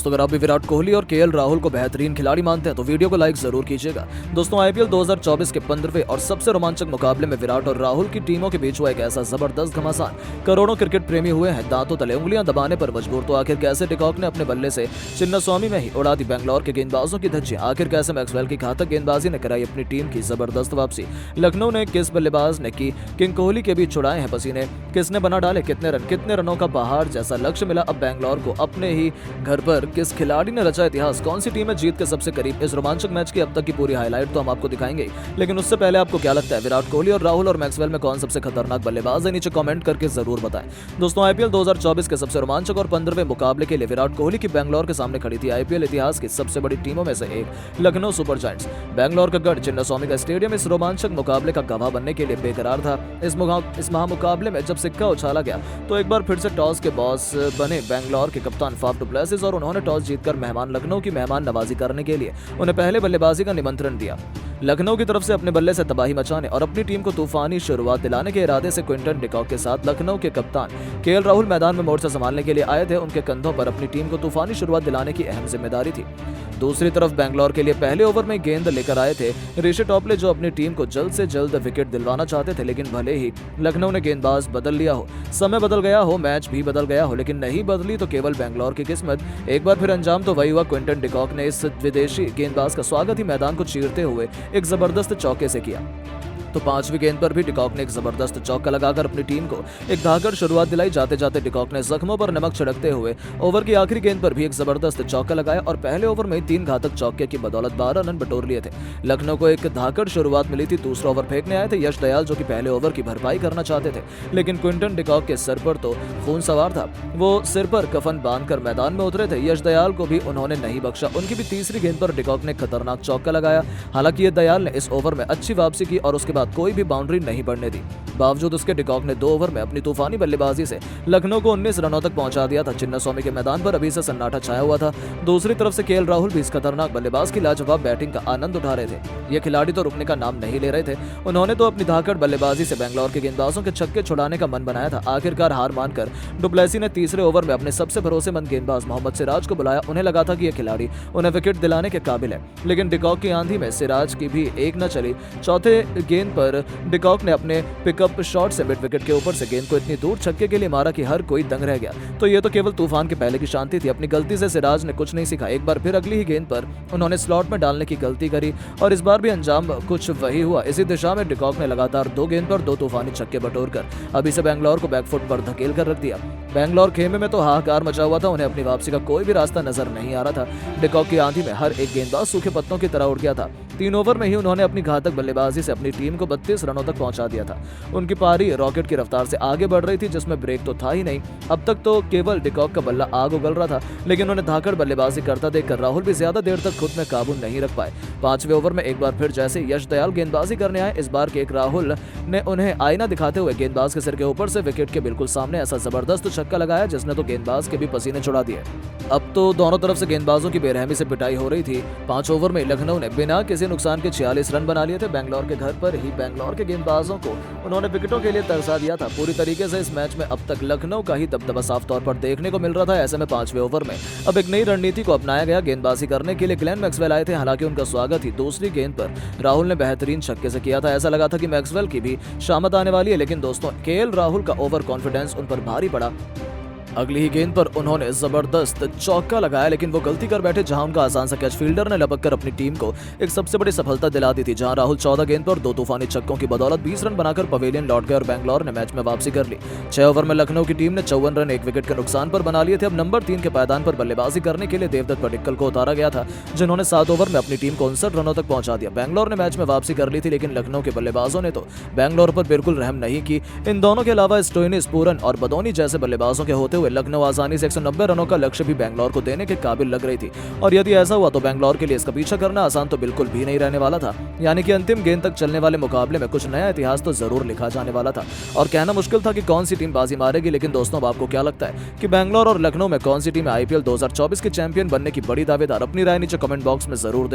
दोस्तों अगर आप भी विराट कोहली और केएल राहुल को बेहतरीन खिलाड़ी मानते हैं तो वीडियो को लाइक जरूर कीजिएगा। दोस्तों आईपीएल 2024 के 15वें और सबसे रोमांचक मुकाबले में विराट और राहुल की टीमों के बीच हुआ एक ऐसा जबरदस्त घमासान करोड़ों क्रिकेट प्रेमी हुए हैं दांतों तले उंगलियां दबाने पर मजबूर। तो आखिर कैसे डिकॉक ने अपने बल्ले से चिन्नास्वामी में ही उड़ा दी बेंगलोर के गेंदबाजों की धज्जियां। आखिर कैसे मैक्सवेल की घातक गेंदबाजी ने कराई अपनी टीम की जबरदस्त वापसी। लखनऊ ने किस बल्लेबाज ने की किंग कोहली के बीच छुड़ाए हैं पसीने, किसने बना डाले कितने रनों का पहाड़ जैसा लक्ष्य मिला अब बेंगलोर को अपने ही घर पर, किस खिलाड़ी ने रचा इतिहास, कौन सी टीम है जीत के सबसे करीब। इस रोमांचक मैच की अब तक की पूरी हाईलाइट तो हम आपको दिखाएंगे, लेकिन उससे पहले आपको क्या लगता है विराट कोहली और राहुल और मैक्सवेल में कौन सबसे खतरनाक बल्लेबाज है, नीचे कमेंट करके जरूर बताएं। दोस्तों आईपीएल 2024 के सबसे रोमांचक और 15वें मुकाबले के लिए विराट कोहली की बेंगलोर के सामने खड़ी थी आईपीएल इतिहास की सबसे बड़ी टीमों में से एक लखनऊ सुपर जायंट्स। बेंगलोर का गढ़ चिन्नास्वामी का स्टेडियम इस रोमांचक मुकाबले का गवाह बनने के लिए बेकरार था। इस महामुकाबले में जब सिक्का उछाला गया तो एक बार फिर से टॉस के बॉस बने बेंगलोर के कप्तान फाफ डु प्लेसिस और उन्होंने टॉस जीतकर मेहमान लखनऊ की मेहमान नवाजी करने के लिए उन्हें पहले बल्लेबाजी का निमंत्रण दिया। लखनऊ की तरफ से अपने बल्ले से तबाही मचाने और अपनी टीम को तूफानी शुरुआत दिलाने के इरादे से क्विंटन डिकॉक के साथ लखनऊ के कप्तान केएल राहुल मैदान में मोर्चा संभालने के लिए आए थे। उनके कंधों पर अपनी टीम को तूफानी शुरुआत दिलाने की अहम जिम्मेदारी थी। दूसरी तरफ बेंगलोर के लिए पहले ओवर में गेंद लेकर आए थे ऋषि टॉपले, जो अपनी टीम को जल्द से जल्द विकेट दिलवाना चाहते थे। लेकिन भले ही लखनऊ ने गेंदबाज बदल लिया हो, समय बदल गया हो, मैच भी बदल गया हो, लेकिन नहीं बदली तो केवल बेंगलोर की किस्मत। एक बार फिर अंजाम तो वही हुआ। क्विंटन डिकॉक ने इस विदेशी गेंदबाज का स्वागत ही मैदान को चीरते हुए एक जबरदस्त चौके से किया। तो 5वीं गेंद पर भी डिकॉक ने एक जबरदस्त चौका लगाकर अपनी टीम को एक धाकड़ शुरुआत दिलाई। जाते जाते डिकॉक ने जख्मों पर नमक छिड़कते हुए ओवर की आखिरी गेंद पर भी एक जबरदस्त चौका लगाया और पहले ओवर में 3 घातक चौके की बदौलत 12 रन बटोर लिए थे। लखनऊ को एक धाकड़ शुरुआत मिली थी। दूसरा ओवर फेंकने आए थे यश दयाल, जो कि पहले ओवर की भरपाई करना चाहते थे, लेकिन क्विंटन डिकॉक के सर पर तो खून सवार था। वो सिर पर कफन बांधकर मैदान में उतरे थे। यश दयाल को भी उन्होंने नहीं बख्शा। उनकी भी तीसरी गेंद पर डिकॉक ने खतरनाक चौका लगाया। हालांकि ये दयाल ने इस ओवर में अच्छी वापसी की और उसके बाद कोई भी बाउंड्री नहीं बढ़ने दी। बावजूद उसके डिकॉक ने 2 ओवर में अपनी तूफानी बल्लेबाजी से लखनऊ को 19 रनों तक पहुंचा दिया था। चिन्नास्वामी के मैदान पर अभी से सन्नाटा छाया हुआ था। दूसरी तरफ से केएल राहुल भी इस खतरनाक बल्लेबाज की लाजवाब बैटिंग का आनंद उठा रहे थे। ये खिलाड़ी तो रुकने का नाम नहीं ले रहे थे। उन्होंने तो अपनी धाकड़ बल्लेबाजी से बेंगलोर के गेंदबाजों के छक्के छुड़ाने का मन बनाया था। आखिरकार हार मानकर डु प्लेसिस ने तीसरे ओवर में अपने सबसे भरोसेमंद गेंदबाज मोहम्मद सिराज को बुलाया। उन्हें लगा था कि यह खिलाड़ी उन्हें विकेट दिलाने के काबिल है, लेकिन डिकॉक की आंधी में सिराज की भी एक न चली। चौथे गेंद पर डिकॉक ने अपने पिकअप शॉट से मिड विकेट के ऊपर से गेंद को इतनी दूर छक्के के लिए मारा कि हर कोई दंग रह गया। तो ये तो केवल तूफान के पहले की शांति थी। अपनी गलती से सिराज ने कुछ नहीं सीखा। एक बार फिर अगली ही गेंद पर उन्होंने स्लॉट में डालने की गलती करी और इस बार भी अंजाम कुछ वही हुआ। इसी दिशा में डिकॉक ने लगातार 2 गेंद पर 2 तूफानी छक्के बटोरकर अभी से बेंगलोर को बैकफुट पर धकेल कर रख दिया। बेंगलोर खेमे में तो हाहाकार मचा हुआ था। उन्हें अपनी वापसी का कोई भी रास्ता नजर नहीं आ रहा था। डिकॉक की आंधी में हर एक गेंदबाज सूखे पत्तों की तरह उड़ गया था। 3 ओवर में ही उन्होंने अपनी घातक बल्लेबाजी से अपनी टीम को 32 रनों तक पहुंचा दिया था। उनकी पारी रॉकेट की रफ्तार से आगे बढ़ रही थी, जिसमें ब्रेक तो था ही नहीं। अब तक तो केवल डिकॉक का बल्ला आग उगल रहा था, लेकिन उन्हें धाकड़ बल्लेबाजी करता देखकर राहुल भी ज्यादा देर तक खुद में काबू नहीं रख पाए। 5वें ओवर में एक बार फिर जैसे यश दयाल गेंदबाजी करने आए, इस बार के एक राहुल ने उन्हें आईना दिखाते हुए गेंदबाज के सिर के ऊपर से विकेट के बिल्कुल सामने ऐसा जबरदस्त छक्का लगाया जिसने तो गेंदबाज के भी पसीने छुड़ा दिए। अब तो दोनों तरफ से गेंदबाजों की बेरहमी से पिटाई हो रही थी। 5 ओवर में लखनऊ ने बिना किसी नुकसान के 46 रन बना लिए थे। बेंगलोर के घर पर ही बेंगलोर के गेंदबाजों को उन्होंने विकेटों के लिए तरसा दिया था। पूरी तरीके से इस मैच में अब तक लखनऊ का ही दबदबा साफ तौर पर देखने को मिल रहा था। ऐसे में 5वें ओवर में अब एक नई रणनीति को अपनाया गया। गेंदबाजी करने के लिए ग्लेन मैक्सवेल आए थे। हालांकि उनका स्वागत ही दूसरी गेंद पर राहुल ने बेहतरीन छक्के से किया था। ऐसा लगा था कि मैक्सवेल की भी शामत आने वाली है, लेकिन दोस्तों केएल राहुल का ओवर कॉन्फिडेंस उन पर भारी पड़ा। अगली ही गेंद पर उन्होंने जबरदस्त चौका लगाया, लेकिन वो गलती कर बैठे जहां उनका आसान सा कैच फील्डर ने लपक कर अपनी टीम को एक सबसे बड़ी सफलता दिला दी थी। जहां राहुल 14 गेंद पर 2 तूफानी छक्कों की बदौलत 20 रन बनाकर पवेलियन लौट गए और बेंगलोर ने मैच में वापसी कर ली। 6 ओवर में लखनऊ की टीम ने 54 रन 1 विकेट के नुकसान पर बना लिए थे। अब नंबर 3 के पायदान पर बल्लेबाजी करने के लिए देवदत्त पडिक्कल को उतारा गया था, जिन्होंने 7 ओवर में अपनी टीम को 59 रनों तक पहुंचा दिया। बेंगलोर ने मैच में वापसी कर ली थी, लेकिन लखनऊ के बल्लेबाजों ने तो बेंगलोर पर बिल्कुल रहम नहीं की। इन दोनों के अलावा स्टोइनिस, पूरन और बदौनी जैसे बल्लेबाजों के होते हुए लखनऊ आसानी 190 रनों का लक्ष्य भी बेंगलोर को देने के काबिल लग रही थी। और यदि ऐसा हुआ तो बेंगलोर के लिए इसका पीछा करना आसान तो बिल्कुल भी नहीं रहने वाला था। यानी कि अंतिम गेंद तक चलने वाले मुकाबले में कुछ नया इतिहास तो जरूर लिखा जाने वाला था। और कहना मुश्किल था कि कौन सी टीम बाजी मारेगी, लेकिन दोस्तों अब आपको क्या लगता है कि बेंगलोर और लखनऊ में कौन सी टीम आईपीएल 2024 के चैंपियन बनने की बड़ी दावेदार? अपनी राय नीचे कमेंट बॉक्स में जरूर दें।